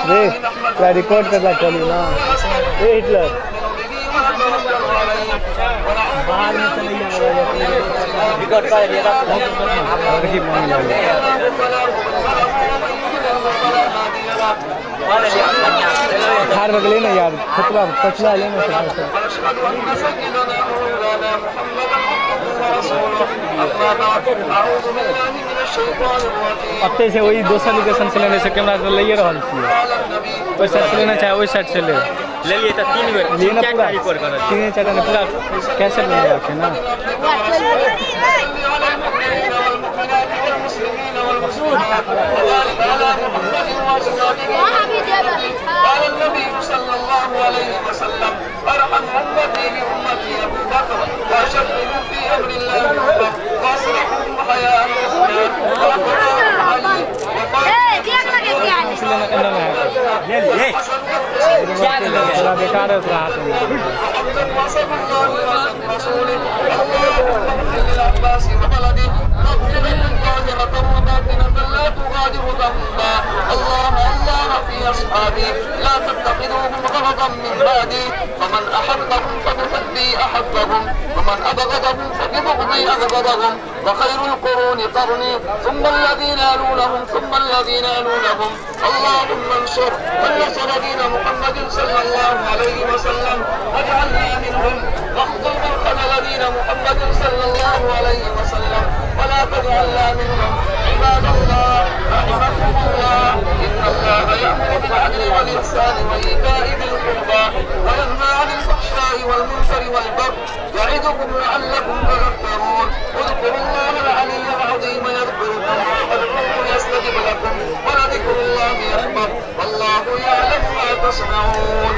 क्या रिकॉर्ड करना चली ना ये हिटलर बाहर में चले जाएगा रिकॉर्ड कर दिया था हार बगले ना यार खतरा पछला लेना अत्ते से वही दोसर लोकेशन से लेने से कैमरा से ले रहल छियै ओइ साइड से लेना चाहे ओइ साइड से ले लिए तो 3 बेर लेना पूरा रिकॉर्ड कर 3-4 ने पूरा कैसे ले रखे ना قال النبي صلى الله عليه وسلم ارحم امتي بامتي ابو بكر واشدهم في امر الله عمر واصلحهم حياء عثمان وقرار علي थोड़ा बेकार है रात में أصحابي لا تتخذوهم غرضا من بعدي فمن أحبهم فبحبي أحبهم ومن أبغضهم فببغضي أبغضهم وخير القرون قرني ثم الذين يلونهم ثم الذين يلونهم اللهم انصر من نصر دين محمد صلى الله عليه وسلم واجعلنا منهم واخذل من خذل دين محمد صلى الله عليه وسلم ولا تجعلنا منهم عباد الله رحمكم الله إن الله يأمر بالعدل والإحسان وإيتاء ذي القربى وينهى عن الفحشاء والمنكر والبغي يعظكم لعلكم تذكرون اذكروا الله العلي العظيم يذكركم وادعوه يستجب لكم ولذكر الله أكبر والله يعلم ما تصنعون